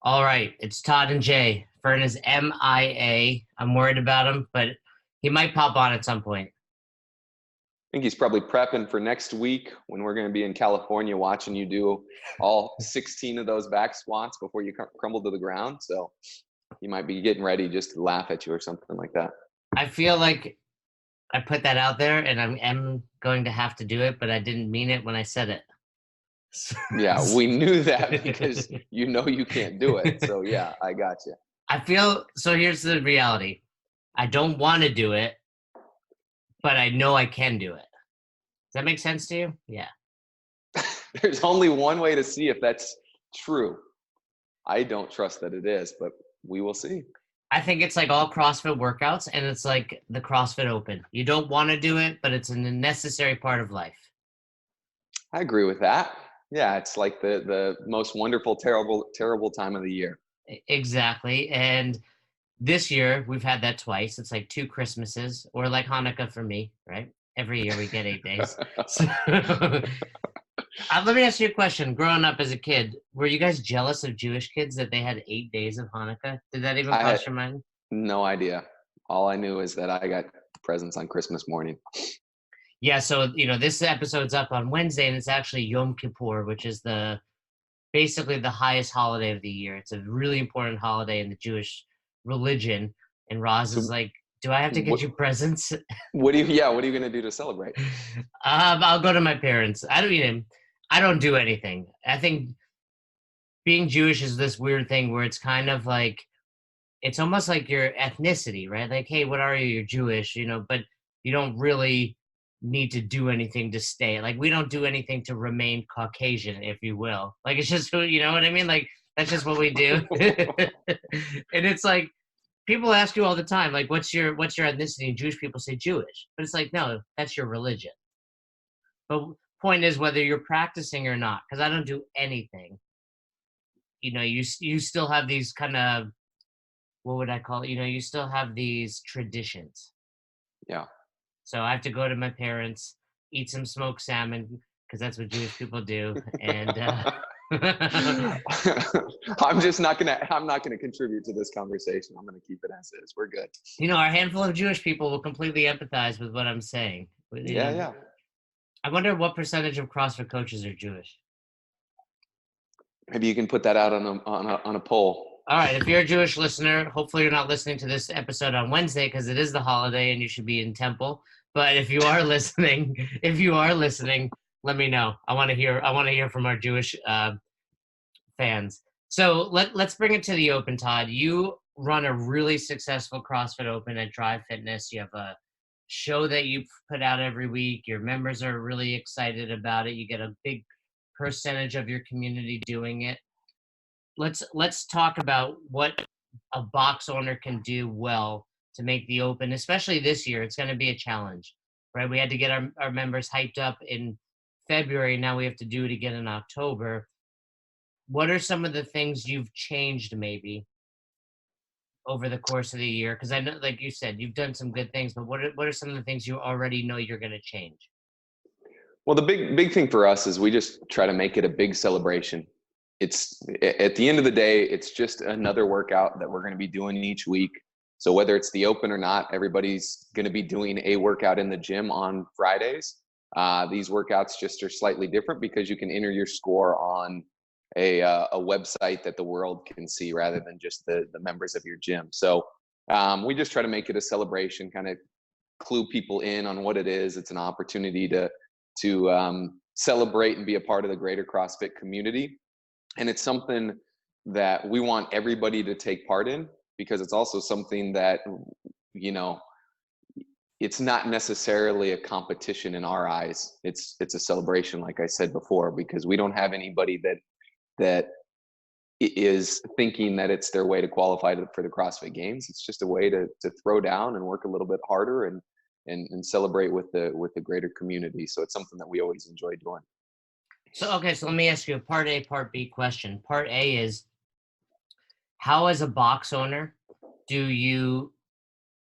All right, it's Todd and Jay. Fern is MIA. I'm worried about him, but he might pop on at some point. I think he's probably prepping for next week when we're going to be in California watching you do all 16 of those back squats before you crumble to the ground. So he might be getting ready just to laugh at you or something like that. I feel like I put that out there and I am going to have to do it, but I didn't mean it when I said it. Yeah, we knew that because you know you can't do it. So yeah, I got you. I feel so. Here's the reality. I don't want to do it, but I know I can do it. Does that make sense to you? Yeah. There's only one way to see if that's true. I don't trust that it is, but we will see. I think it's like all CrossFit workouts, and it's like the CrossFit Open. You don't want to do it, but it's a necessary part of life. I agree with that. Yeah, it's like the most wonderful, terrible time of the year. Exactly. And this year we've had that twice. It's like 2 Christmases, or like Hanukkah for me, right? Every year we get 8 days. So, let me ask you a question. Growing up as a kid, were you guys jealous of Jewish kids that they had 8 days of Hanukkah? Did that even I cross had your mind? no idea. All I knew is that I got presents on Christmas morning. Yeah, so this episode's up on Wednesday, and it's actually Yom Kippur, which is basically the highest holiday of the year. It's a really important holiday in the Jewish religion. And Roz So is like, "Do I have to get you presents?" what are you going to do to celebrate? I'll go to my parents. I don't do anything. I think being Jewish is this weird thing where it's kind of like, it's almost like your ethnicity, right? Like, hey, what are you? You're Jewish, but you don't really need to do anything to stay. Like, we don't do anything to remain Caucasian, if you will. Like, it's just, you know what I mean? Like, that's just what we do. And it's like, people ask you all the time, like, what's your ethnicity? And Jewish people say Jewish. But it's like, no, that's your religion. But point is whether you're practicing or not, because I don't do anything. You still have these kind of, what would I call it? You still have these traditions. Yeah. So I have to go to my parents, eat some smoked salmon, because that's what Jewish people do. And I'm not gonna contribute to this conversation. I'm gonna keep it as is. We're good. our handful of Jewish people will completely empathize with what I'm saying. Yeah. I wonder what percentage of CrossFit coaches are Jewish. Maybe you can put that out on a poll. All right, if you're a Jewish listener, hopefully you're not listening to this episode on Wednesday because it is the holiday and you should be in temple. But if you are listening, let me know. I want to hear from our Jewish fans. So let's bring it to the Open, Todd. You run a really successful CrossFit Open at Drive Fitness. You have a show that you put out every week. Your members are really excited about it. You get a big percentage of your community doing it. Let's talk about what a box owner can do well to make the Open, especially this year. It's going to be a challenge, right? We had to get our members hyped up in February. Now we have to do it again in October. What are some of the things you've changed maybe over the course of the year? Because I know, like you said, you've done some good things, but what are some of the things you already know you're going to change? Well, the big thing for us is we just try to make it a big celebration. It's at the end of the day, it's just another workout that we're going to be doing each week. So whether it's the Open or not, everybody's going to be doing a workout in the gym on Fridays. These workouts just are slightly different because you can enter your score on a website that the world can see rather than just the members of your gym. So we just try to make it a celebration, kind of clue people in on what it is. It's an opportunity to celebrate and be a part of the greater CrossFit community. And it's something that we want everybody to take part in because it's also something that, it's not necessarily a competition in our eyes. It's a celebration, like I said before, because we don't have anybody that is thinking that it's their way to qualify for the CrossFit Games. It's just a way to throw down and work a little bit harder and celebrate with the greater community. So it's something that we always enjoy doing. So let me ask you a part A, part B question. Part A is, how as a box owner do you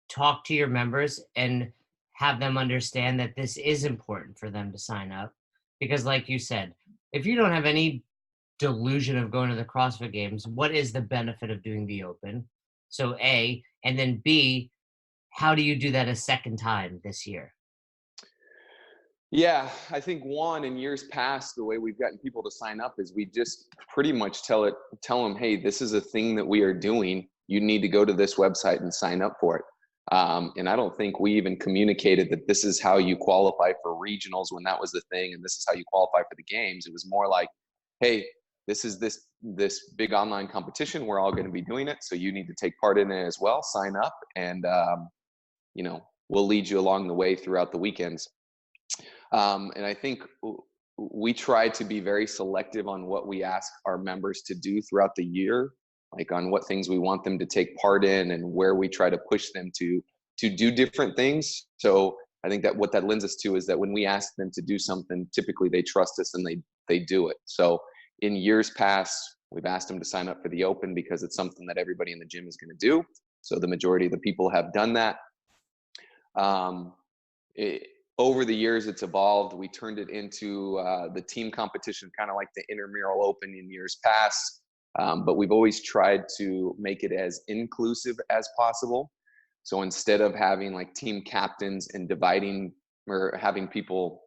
talk to your members and have them understand that this is important for them to sign up? Because like you said, if you don't have any delusion of going to the CrossFit Games, what is the benefit of doing the open? So A, and then B, how do you do that a second time this year? Yeah, I think one, in years past, the way we've gotten people to sign up is we just pretty much tell them, hey, this is a thing that we are doing. You need to go to this website and sign up for it. And I don't think we even communicated that this is how you qualify for regionals when that was the thing, and this is how you qualify for the games. It was more like, hey, this is this big online competition. We're all going to be doing it, so you need to take part in it as well. Sign up, and we'll lead you along the way throughout the weekends. And I think we try to be very selective on what we ask our members to do throughout the year, like on what things we want them to take part in and where we try to push them to do different things. So I think that what that lends us to is that when we ask them to do something, typically they trust us and they do it. So in years past, we've asked them to sign up for the open because it's something that everybody in the gym is going to do. So the majority of the people have done that. Over the years, it's evolved. We turned it into the team competition, kind of like the intramural open in years past. But we've always tried to make it as inclusive as possible. So instead of having like team captains and dividing or having people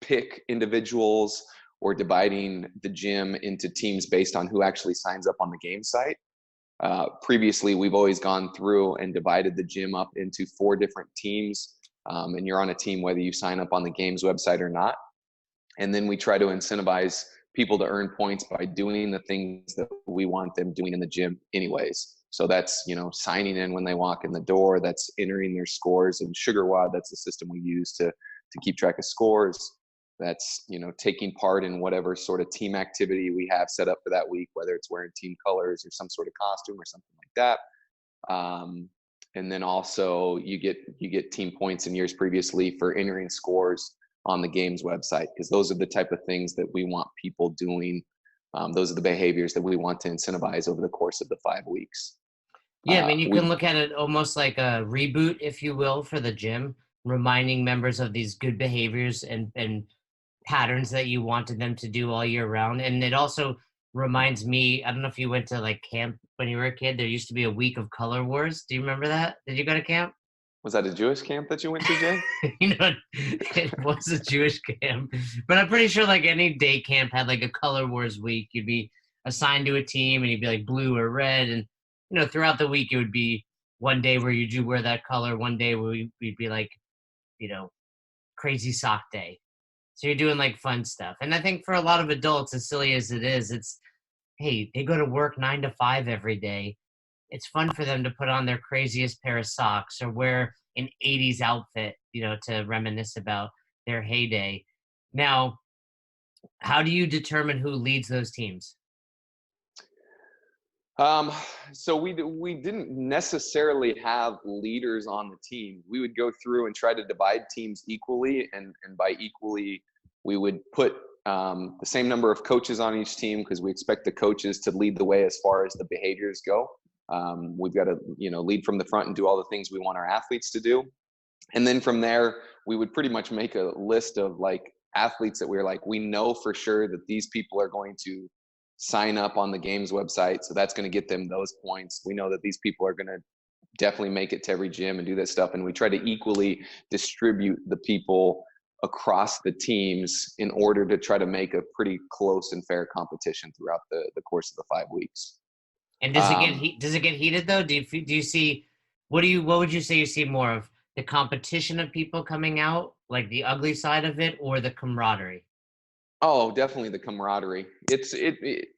pick individuals or dividing the gym into teams based on who actually signs up on the game site, previously we've always gone through and divided the gym up into 4 different teams. And you're on a team whether you sign up on the games website or not. And then we try to incentivize people to earn points by doing the things that we want them doing in the gym anyways. So that's, signing in when they walk in the door, that's entering their scores in SugarWOD. That's the system we use to keep track of scores. That's, taking part in whatever sort of team activity we have set up for that week, whether it's wearing team colors or some sort of costume or something like that. And then also you get team points in years previously for entering scores on the games website, because those are the type of things that we want people doing. Those are the behaviors that we want to incentivize over the course of the 5 weeks. Yeah, I mean, you can look at it almost like a reboot, if you will, for the gym, reminding members of these good behaviors and patterns that you wanted them to do all year round. And it also reminds me, I don't know if you went to like camp when you were a kid. There used to be a week of color wars. Do you remember that? Did you go to camp? Was that a Jewish camp that you went to, Jay? It was a Jewish camp, but I'm pretty sure like any day camp had like a color wars week. You'd be assigned to a team and you'd be like blue or red. And, throughout the week, it would be one day where you do wear that color. One day where we'd be like, crazy sock day. So you're doing like fun stuff. And I think for a lot of adults, as silly as it is, it's, hey, they go to work 9 to 5 every day. It's fun for them to put on their craziest pair of socks or wear an 80s outfit, to reminisce about their heyday. Now, how do you determine who leads those teams? So we didn't necessarily have leaders on the team. We would go through and try to divide teams equally, and by equally, we would put the same number of coaches on each team because we expect the coaches to lead the way as far as the behaviors go. We've got to, lead from the front and do all the things we want our athletes to do. And then from there, we would pretty much make a list of like athletes that we know for sure that these people are going to sign up on the games website. So that's going to get them those points. We know that these people are going to definitely make it to every gym and do that stuff. And we try to equally distribute the people across the teams in order to try to make a pretty close and fair competition throughout the course of the 5 weeks. And does it get heated though? Do you see, what would you say you see more of, the competition of people coming out, like the ugly side of it, or the camaraderie? Oh, definitely the camaraderie.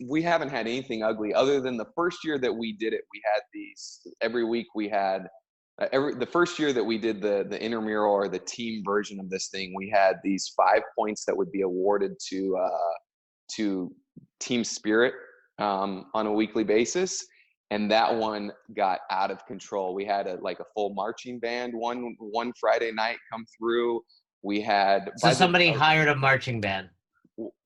We haven't had anything ugly other than the first year that we did it. We had these every week. We had the first year that we did the intramural or the team version of this thing. We had these 5 points that would be awarded to team spirit on a weekly basis, and that one got out of control. We had a full marching band one Friday night come through. We had somebody hired a marching band.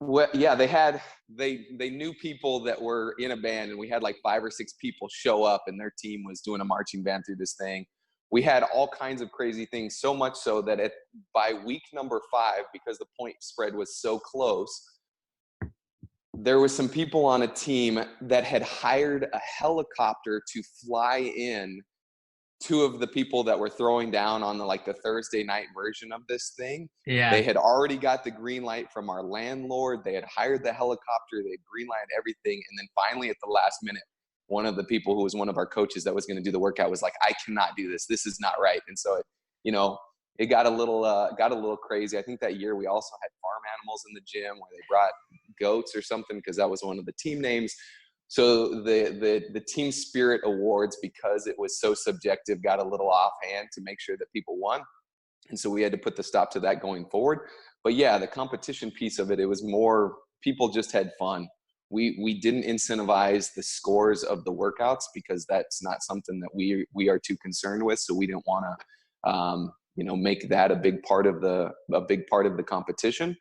Well, yeah, they knew people that were in a band, and we had like 5 or 6 people show up, and their team was doing a marching band through this thing. We had all kinds of crazy things, so much so that by week number 5, because the point spread was so close, there was some people on a team that had hired a helicopter to fly in two of the people that were throwing down on the Thursday night version of this thing. Yeah. They had already got the green light from our landlord. They had hired the helicopter. They had green lighted everything. And then finally at the last minute, one of the people who was one of our coaches that was going to do the workout was like, I cannot do this. This is not right. And so, it got a little crazy. I think that year we also had farm animals in the gym where they brought goats or something because that was one of the team names. So the team spirit awards, because it was so subjective, got a little offhand to make sure that people won. And so we had to put the stop to that going forward. But yeah, the competition piece of it was more people just had fun. We didn't incentivize the scores of the workouts because that's not something that we are too concerned with. So we didn't want to make that a big part of the competition.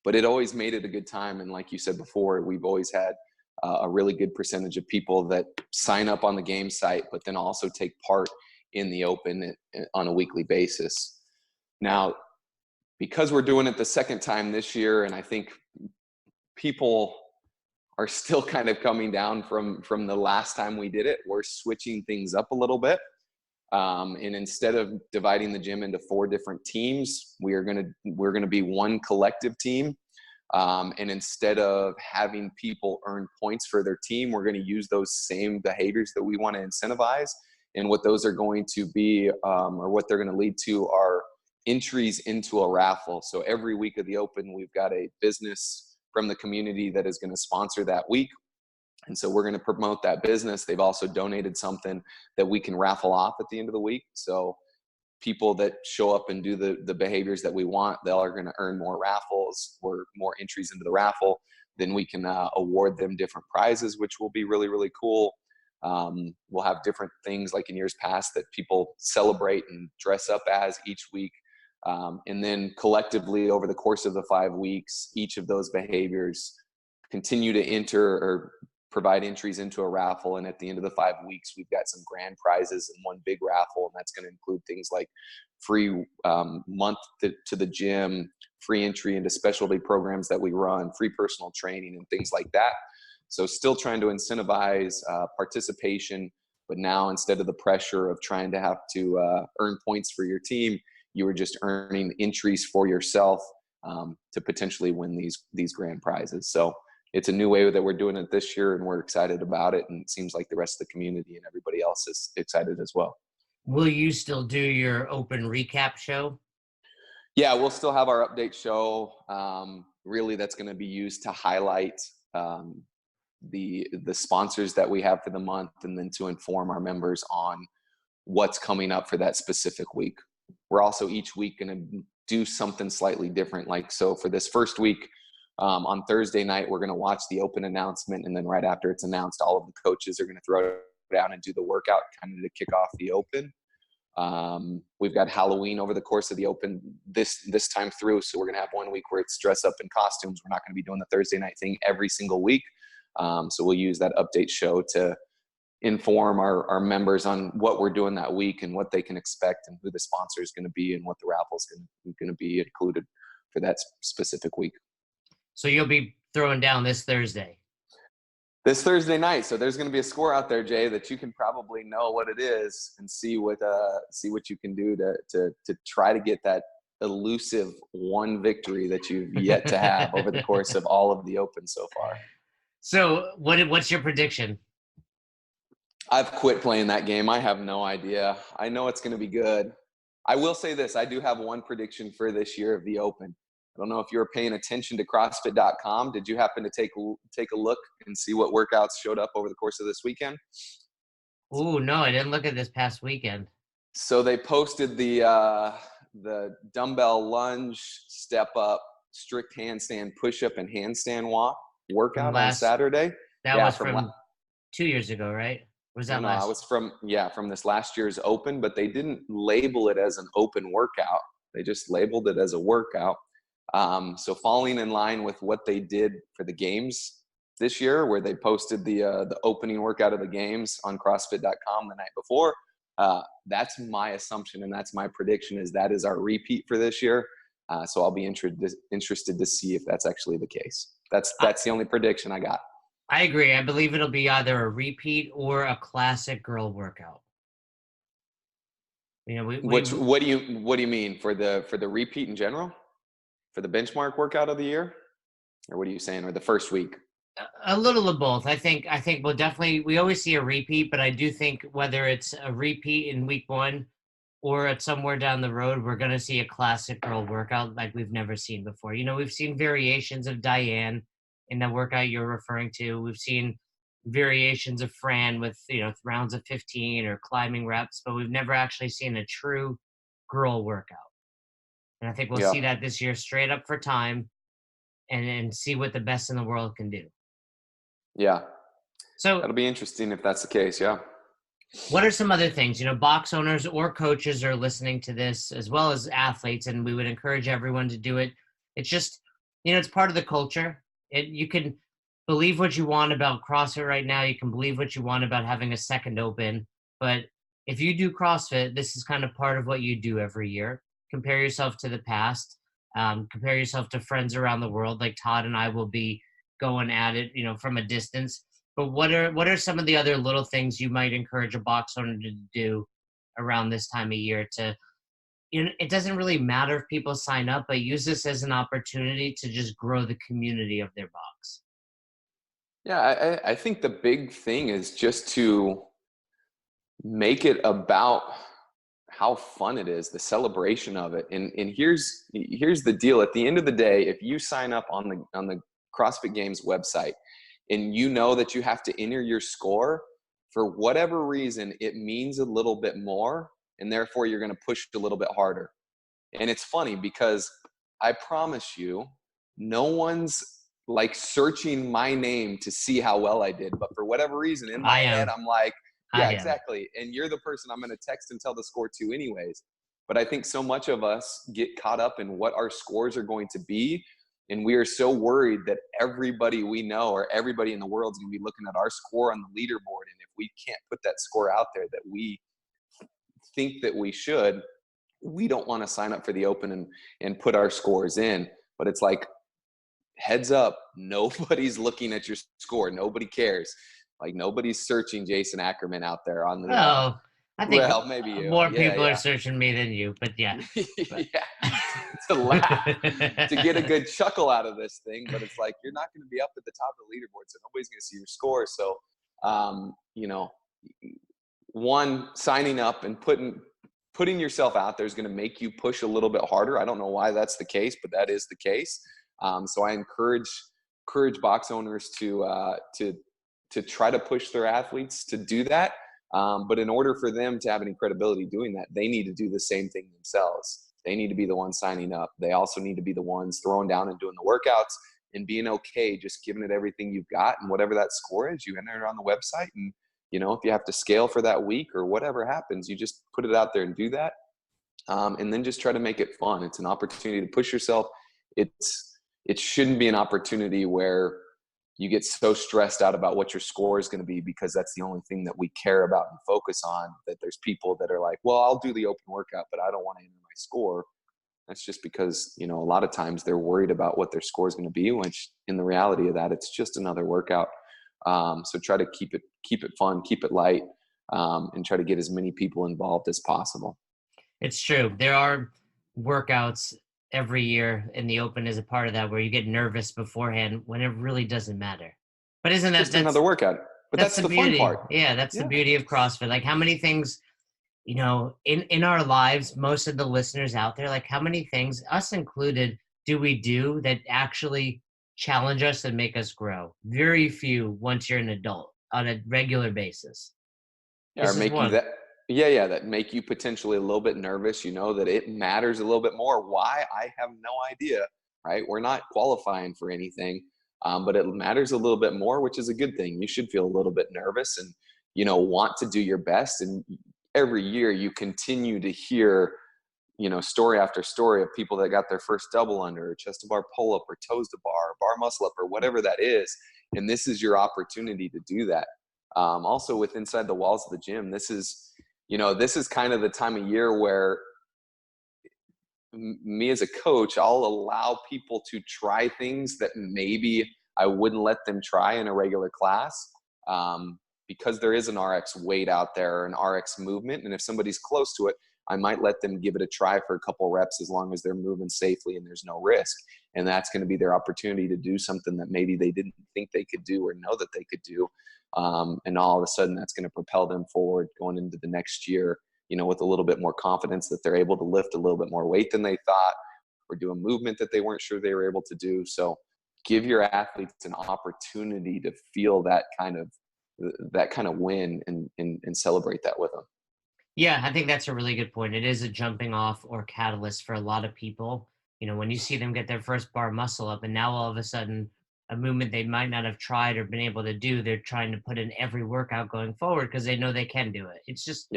But it always made it a good time. And like you said before, we've always had a really good percentage of people that sign up on the game site, but then also take part in the open on a weekly basis. Now, because we're doing it the second time this year, and I think people are still kind of coming down from the last time we did it, we're switching things up a little bit. And instead of dividing the gym into 4 different teams, we're gonna be one collective team. And instead of having people earn points for their team, we're going to use those same behaviors that we want to incentivize. And what those are going to be, or what they're going to lead to, are entries into a raffle. So every week of the open, we've got a business from the community that is going to sponsor that week. And so we're going to promote that business. They've also donated something that we can raffle off at the end of the week. So people that show up and do the behaviors that we want, they are going to earn more raffles or more entries into the raffle. Then we can award them different prizes, which will be really, really cool. We'll have different things like in years past that people celebrate and dress up as each week. And then collectively over the course of the 5 weeks, each of those behaviors continue to enter or provide entries into a raffle. And at the end of the 5 weeks, we've got some grand prizes and one big raffle. And that's going to include things like free month to the gym, free entry into specialty programs that we run, free personal training and things like that. So still trying to incentivize participation, but now instead of the pressure of trying to have to earn points for your team, you were just earning entries for yourself to potentially win these grand prizes. So it's a new way that we're doing it this year, and we're excited about it. And it seems like the rest of the community and everybody else is excited as well. Will you still do your open recap show? Yeah, we'll still have our update show. Really, that's going to be used to highlight the sponsors that we have for the month, and then to inform our members on what's coming up for that specific week. We're also each week going to do something slightly different. Like, so for this first week, on Thursday night, we're going to watch the open announcement. And then right after it's announced, all of the coaches are going to throw down and do the workout kind of to kick off the open. We've got Halloween over the course of the open this time through. So we're going to have 1 week where it's dress up in costumes. We're not going to be doing the Thursday night thing every single week. So we'll use that update show to inform our members on what we're doing that week and what they can expect and who the sponsor is going to be and what the raffle is going to be included for that specific week. So you'll be throwing down this Thursday night. So there's going to be a score out there, Jay, that you can probably know what it is and see what you can do to try to get that elusive one victory that you've yet to have over the course of all of the open so far. So what's your prediction? I've quit playing that game. I have no idea. I know it's going to be good. I will say this. I do have one prediction for this year of the open. I don't know if you were paying attention to CrossFit.com. Did you happen to take a look and see what workouts showed up over the course of this weekend? Ooh, no, I didn't look at this past weekend. So they posted the dumbbell lunge, step up, strict handstand push-up, and handstand walk workout on Saturday. That was from 2 years ago, right? Or was that last? No, it was from this last year's open, but they didn't label it as an open workout. They just labeled it as a workout. So falling in line with what they did for the games this year, where they posted the opening workout of the games on CrossFit.com the night before, that's my assumption and that's my prediction is that is our repeat for this year. So I'll be interested to see if that's actually the case. That's the only prediction I got. I agree. I believe it'll be either a repeat or a classic girl workout. You know, What do you mean for the repeat in general? For the benchmark workout of the year? Or what are you saying? Or the first week? a little of both. I think we always see a repeat, but I do think whether it's a repeat in week 1 or at somewhere down the road, we're going to see a classic girl workout like we've never seen before. You know, we've seen variations of Diane in the workout you're referring to. We've seen variations of Fran with, rounds of 15 or climbing reps, but we've never actually seen a true girl workout. And I think we'll Yeah. see that this year straight up for time and see what the best in the world can do. Yeah. So that'll be interesting if that's the case. Yeah. what are some other things, box owners or coaches are listening to this as well as athletes, and we would encourage everyone to do it. It's just, it's part of the culture. You can believe what you want about CrossFit right now. You can believe what you want about having a second open, but if you do CrossFit, this is kind of part of what you do every year. Compare yourself to the past. Compare yourself to friends around the world. Like Todd and I will be going at it, from a distance. But what are some of the other little things you might encourage a box owner to do around this time of year to, it doesn't really matter if people sign up, but use this as an opportunity to just grow the community of their box. Yeah, I think the big thing is just to make it about how fun it is, the celebration of it. And here's the deal. At the end of the day, if you sign up on the CrossFit Games website and you know that you have to enter your score, for whatever reason, it means a little bit more, and therefore you're going to push a little bit harder. And it's funny because I promise you, no one's like searching my name to see how well I did. But for whatever reason, in my head, I'm like, yeah, exactly. And you're the person I'm going to text and tell the score to anyways. But I think so much of us get caught up in what our scores are going to be. And we are so worried that everybody we know or everybody in the world is going to be looking at our score on the leaderboard. And if we can't put that score out there that we think that we should, we don't want to sign up for the open and put our scores in. But it's like, heads up, nobody's looking at your score. Nobody cares. Like nobody's searching Jason Ackerman out there on the. I think maybe you. More people are searching me than you, but yeah. Yeah, to laugh, to get a good chuckle out of this thing. But it's like you're not going to be up at the top of the leaderboard, so nobody's going to see your score. So, one, signing up and putting yourself out there is going to make you push a little bit harder. I don't know why that's the case, but that is the case. So I encourage box owners to try to push their athletes to do that. But in order for them to have any credibility doing that, they need to do the same thing themselves. They need to be the ones signing up. They also need to be the ones throwing down and doing the workouts and being okay, just giving it everything you've got. And whatever that score is, you enter it on the website. And, if you have to scale for that week or whatever happens, you just put it out there and do that. And then just try to make it fun. It's an opportunity to push yourself. It shouldn't be an opportunity where you get so stressed out about what your score is going to be because that's the only thing that we care about and focus on, that there's people that are like, well, I'll do the open workout, but I don't want to enter my score. That's just because, a lot of times they're worried about what their score is going to be, which in the reality of that, it's just another workout. So try to keep it fun, keep it light, and try to get as many people involved as possible. It's true. There are workouts every year, and the open is a part of that, where you get nervous beforehand when it really doesn't matter. But isn't that just another workout? But that's the beauty. Fun part. Yeah, that's the beauty of CrossFit. Like how many things, in our lives, most of the listeners out there, like how many things, us included, do we do that actually challenge us and make us grow? Very few once you're an adult on a regular basis. Yeah, or make you that. Yeah, that make you potentially a little bit nervous, that it matters a little bit more. Why? I have no idea, right? We're not qualifying for anything, but it matters a little bit more, which is a good thing. You should feel a little bit nervous and, want to do your best. And every year you continue to hear, story after story of people that got their first double under, or chest to bar pull-up, or toes to bar, or bar muscle-up, or whatever that is. And this is your opportunity to do that. Also with inside the walls of the gym, this is kind of the time of year where me as a coach, I'll allow people to try things that maybe I wouldn't let them try in a regular class, because there is an RX weight out there, an RX movement. And if somebody's close to it, I might let them give it a try for a couple reps as long as they're moving safely and there's no risk. And that's going to be their opportunity to do something that maybe they didn't think they could do or know that they could do. And all of a sudden that's going to propel them forward going into the next year, with a little bit more confidence that they're able to lift a little bit more weight than they thought, or do a movement that they weren't sure they were able to do. So give your athletes an opportunity to feel that kind of win and celebrate that with them. Yeah, I think that's a really good point. It is a jumping off or catalyst for a lot of people. When you see them get their first bar muscle up, and now all of a sudden a movement they might not have tried or been able to do, they're trying to put in every workout going forward because they know they can do it. It's just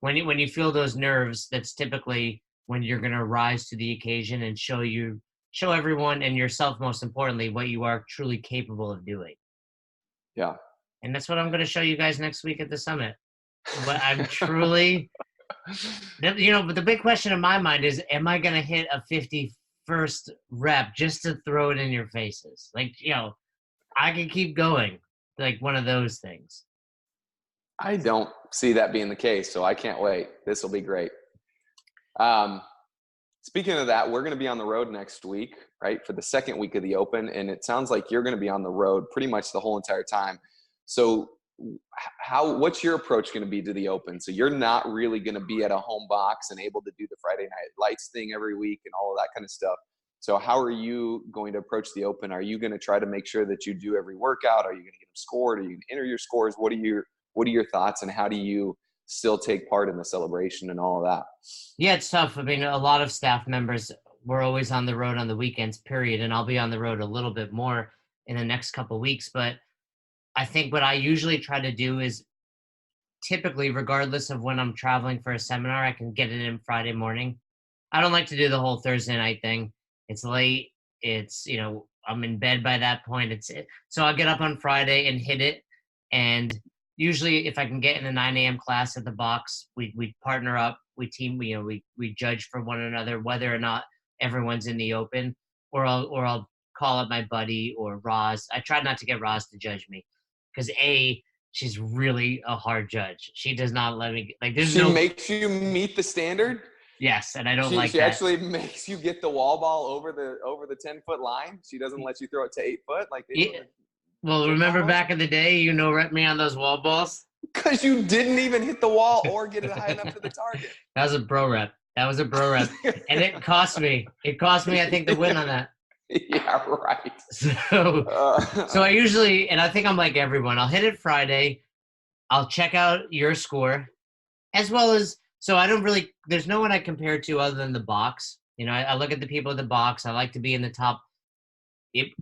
when you feel those nerves, that's typically when you're going to rise to the occasion and show everyone and yourself, most importantly, what you are truly capable of doing. Yeah. And that's what I'm going to show you guys next week at the summit. But I'm truly, but the big question in my mind is, am I going to hit a 51st rep just to throw it in your faces? Like, I can keep going, like one of those things. I don't see that being the case, so I can't wait. This will be great. Speaking of that, we're going to be on the road next week, right, for the second week of the Open, and it sounds like you're going to be on the road pretty much the whole entire time. So what's your approach going to be to the Open? So you're not really going to be at a home box and able to do the Friday Night Lights thing every week and all of that kind of stuff. So how are you going to approach the Open? Are you going to try to make sure that you do every workout? Are you going to get them scored? Are you going to enter your scores? What are your thoughts, and how do you still take part in the celebration and all of that? Yeah, it's tough. I mean, a lot of staff members, we're always on the road on the weekends, period. And I'll be on the road a little bit more in the next couple of weeks. But I think what I usually try to do is, typically, regardless of when I'm traveling for a seminar, I can get it in Friday morning. I don't like to do the whole Thursday night thing. It's late. It's, I'm in bed by that point. So I'll get up on Friday and hit it. And usually if I can get in a 9 a.m. class at the box, we partner up, we team, we judge for one another, whether or not everyone's in the Open, or I'll call up my buddy or Roz. I try not to get Roz to judge me, because she's really a hard judge. She does not let me, she makes you meet the standard. Yes, and I don't like she that. Actually makes you get the wall ball over the 10-foot line. She doesn't let you throw it to 8 foot like they do. Well, remember back in the day, rep me on those wall balls? Because you didn't even hit the wall or get it high enough to the target. That was a bro rep. And it cost me. I think, the win on that. Yeah, right. So I usually, and I think I'm like everyone, I'll hit it Friday. I'll check out your score, as well as, so I don't really, there's no one I compare to other than the box. I look at the people at the box. I like to be in the top.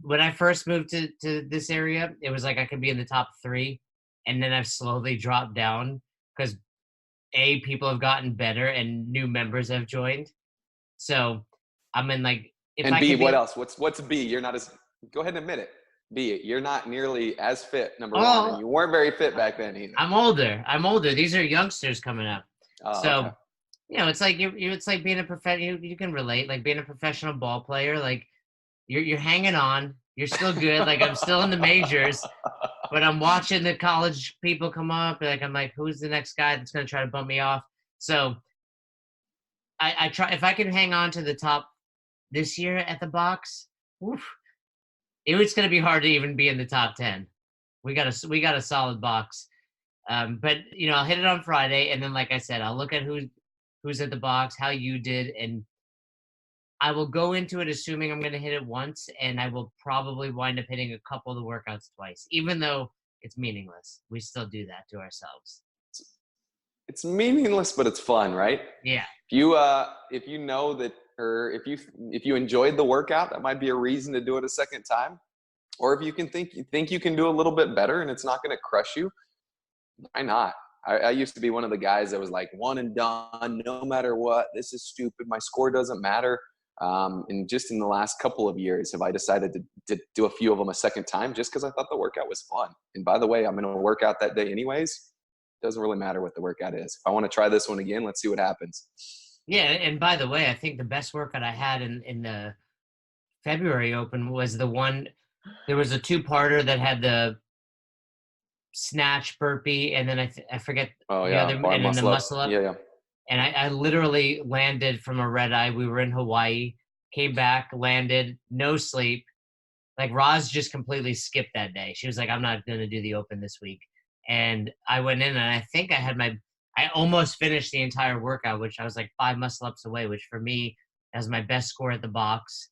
When I first moved to this area, it was like I could be in the top 3, and then I've slowly dropped down because people have gotten better and new members have joined. So I'm in and B, what else? What's B? You're not as, go ahead and admit it. B, you're not nearly as fit, number one, and you weren't very fit back then either. I'm older. These are youngsters coming up. Okay. It's like it's like being a professional. You can relate, like being a professional ball player. Like you're hanging on. You're still good. Like I'm still in the majors, but I'm watching the college people come up. I'm like, who's the next guy that's going to try to bump me off? So I try, if I can hang on to the top this year at the box, it's going to be hard to even be in the top 10. We got a solid box. But I'll hit it on Friday, and then, like I said, I'll look at who's at the box, how you did, and I will go into it assuming I'm going to hit it once, and I will probably wind up hitting a couple of the workouts twice, even though it's meaningless. We still do that to ourselves. It's meaningless, but it's fun, right? Yeah. If you know that, or if you enjoyed the workout, that might be a reason to do it a second time. Or if you think you can do a little bit better and it's not going to crush you, why not? I used to be one of the guys that was like, one and done, no matter what. This is stupid. My score doesn't matter. And just in the last couple of years, have I decided to do a few of them a second time just because I thought the workout was fun. And by the way, I'm going to work out that day anyways. Doesn't really matter what the workout is. If I want to try this one again, let's see what happens. Yeah, and by the way, I think the best workout I had in the February Open was the one. There was a two-parter that had the snatch, burpee, and then I forget Oh the yeah, other, bar and then the muscle up. muscle up. Yeah, yeah. And I literally landed from a red eye. We were in Hawaii, came back, landed, no sleep. Like Roz just completely skipped that day. She was like, "I'm not going to do the Open this week," and I went in, and I think I almost finished the entire workout, which I was like 5 muscle ups away, which for me as my best score at the box.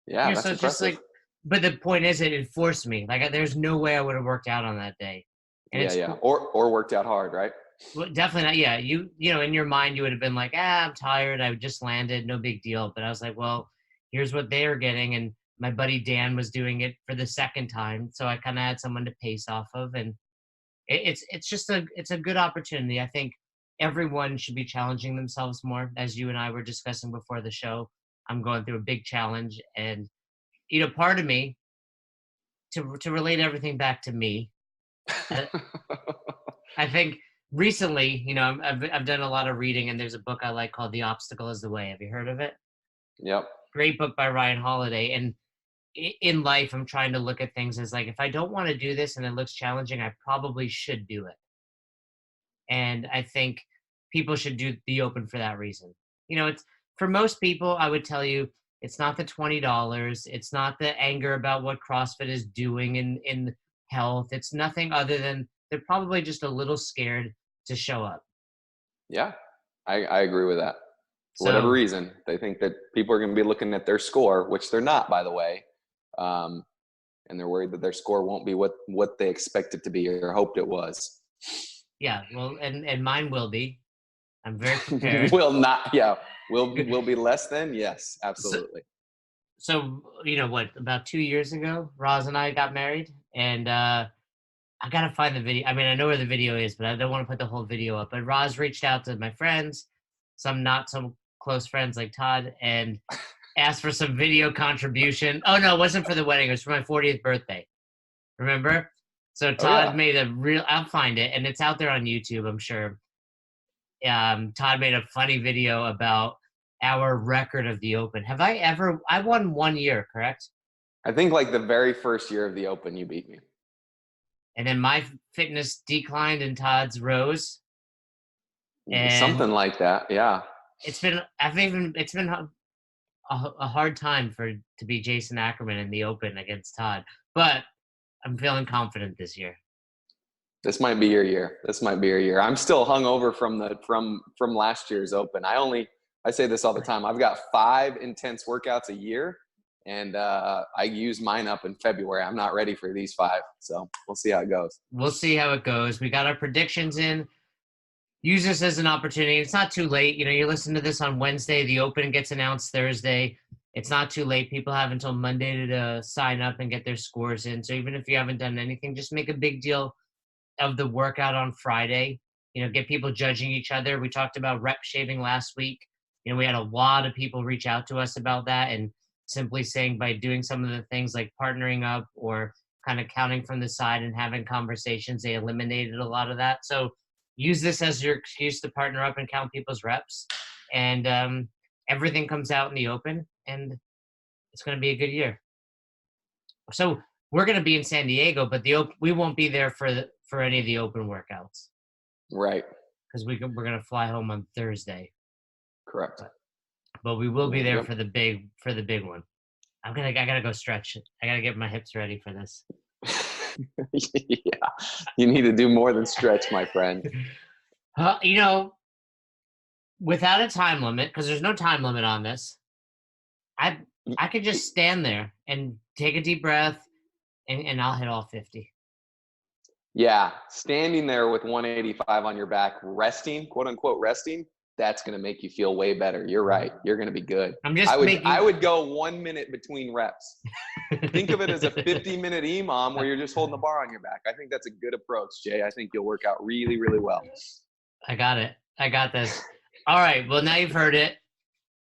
Yeah, So that's it's just impressive. like, but the point is, it forced me. Like, there's no way I would have worked out on that day, and Yeah, it's yeah. Or worked out hard, right? well, definitely not. Yeah, in your mind, you would have been like, I'm tired. I just landed, no big deal. But I was like, well, here's what they're getting, and my buddy Dan was doing it for the second time, so I kind of had someone to pace off of, and it's just it's a good opportunity. I think everyone should be challenging themselves more, as you and I were discussing before the show. I'm going through a big challenge, and part of me to relate everything back to me. uh, I think recently, I've done a lot of reading, and there's a book I like called "The Obstacle Is the Way." Have you heard of it? Yep. Great book by Ryan Holiday. And in life, I'm trying to look at things as like, if I don't want to do this and it looks challenging, I probably should do it. And I think people should do the Open for that reason. It's for most people, I would tell you, it's not the $20. It's not the anger about what CrossFit is doing in health. It's nothing other than they're probably just a little scared to show up. Yeah, I agree with that. For whatever So reason, they think that people are going to be looking at their score, which they're not, by the way, and they're worried that their score won't be what they expect it to be or hoped it was. yeah, well, and mine will be. I'm very prepared. Will not. Yeah, will be less than. Yes, so, absolutely. so what? About 2 years ago, Roz and I got married, and I gotta find the video. I mean, I know where the video is, but I don't want to put the whole video up. But Roz reached out to my friends, some not so close friends like Todd, and asked for some video contribution. Oh no, it wasn't for the wedding. It was for my 40th birthday. Remember? So Oh Todd yeah. made a real. I'll find it, and it's out there on YouTube, I'm sure. Todd made a funny video about our record of the Open. I won 1 year, correct? I think like the very first year of the Open, you beat me. And then my fitness declined and Todd's rose. And Something like that. Yeah. it's been a hard time to be Jason Ackerman in the Open against Todd, but I'm feeling confident this year. This might be your year. This might be your year. I'm still hungover from last year's Open. I say this all the time. I've got 5 intense workouts a year, and I use mine up in February. I'm not ready for these 5, so we'll see how it goes. We'll see how it goes. We got our predictions in. Use this as an opportunity. It's not too late. You're listening to this on Wednesday. The Open gets announced Thursday. It's not too late. People have until Monday to sign up and get their scores in. So even if you haven't done anything, just make a big deal of the workout on Friday. Get people judging each other. We talked about rep shaving last week. We had a lot of people reach out to us about that, and simply saying by doing some of the things like partnering up or kind of counting from the side and having conversations, they eliminated a lot of that. So use this as your excuse to partner up and count people's reps, and everything comes out in the Open, and it's going to be a good year. So we're going to be in San Diego, but we won't be there for any of the Open workouts. Right. Because we're going to fly home on Thursday. Correct. But we will be there for the big one. I gotta go stretch. I gotta get my hips ready for this. Yeah, you need to do more than stretch, my friend. Without a time limit, because there's no time limit on this, I could just stand there and take a deep breath, and I'll hit all 50. Yeah, standing there with 185 on your back, resting, quote unquote, resting. That's going to make you feel way better. You're right. You're going to be good. I would go 1 minute between reps. Think of it as a 50-minute EMOM where you're just holding the bar on your back. I think that's a good approach, Jay. I think you'll work out really, really well. I got it. I got this. All right. Well, now you've heard it.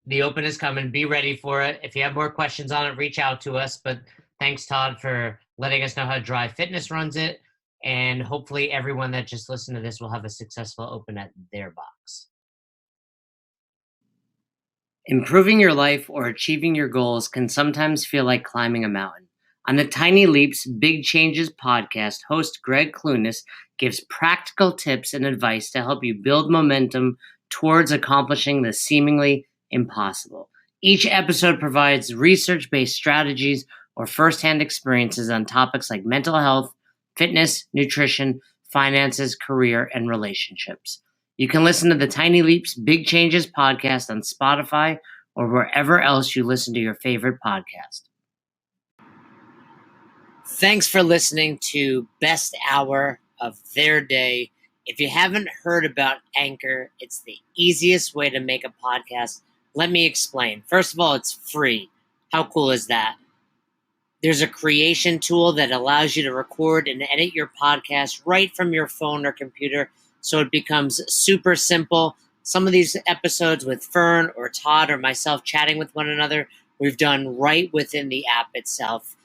The Open is coming. Be ready for it. If you have more questions on it, reach out to us. But thanks, Todd, for letting us know how Drive Fitness runs it. And hopefully everyone that just listened to this will have a successful Open at their box. Improving your life or achieving your goals can sometimes feel like climbing a mountain. On the Tiny Leaps, Big Changes podcast, host Greg Clunis gives practical tips and advice to help you build momentum towards accomplishing the seemingly impossible. Each episode provides research-based strategies or firsthand experiences on topics like mental health, fitness, nutrition, finances, career, and relationships. You can listen to the Tiny Leaps Big Changes podcast on Spotify or wherever else you listen to your favorite podcast. Thanks for listening to Best Hour of Their Day. If you haven't heard about Anchor, it's the easiest way to make a podcast. Let me explain. First of all, it's free. How cool is that? There's a creation tool that allows you to record and edit your podcast right from your phone or computer, so it becomes super simple. Some of these episodes with Fern or Todd or myself chatting with one another, we've done right within the app itself.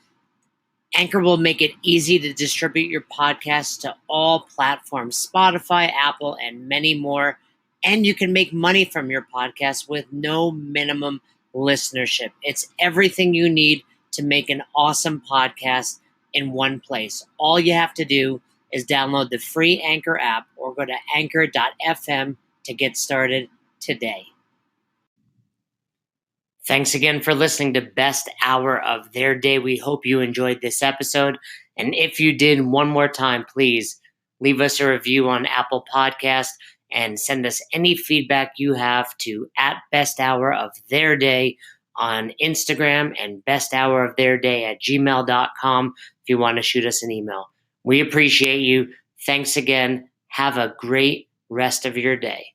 Anchor will make it easy to distribute your podcast to all platforms, Spotify, Apple, and many more. And you can make money from your podcast with no minimum listenership. It's everything you need to make an awesome podcast in one place. All you have to do is download the free Anchor app or go to anchor.fm to get started today. Thanks again for listening to Best Hour of Their Day. We hope you enjoyed this episode. And if you did, one more time, please leave us a review on Apple Podcast and send us any feedback you have to @besthouroftheirday on Instagram and besthouroftheirday@gmail.com if you want to shoot us an email. We appreciate you. Thanks again. Have a great rest of your day.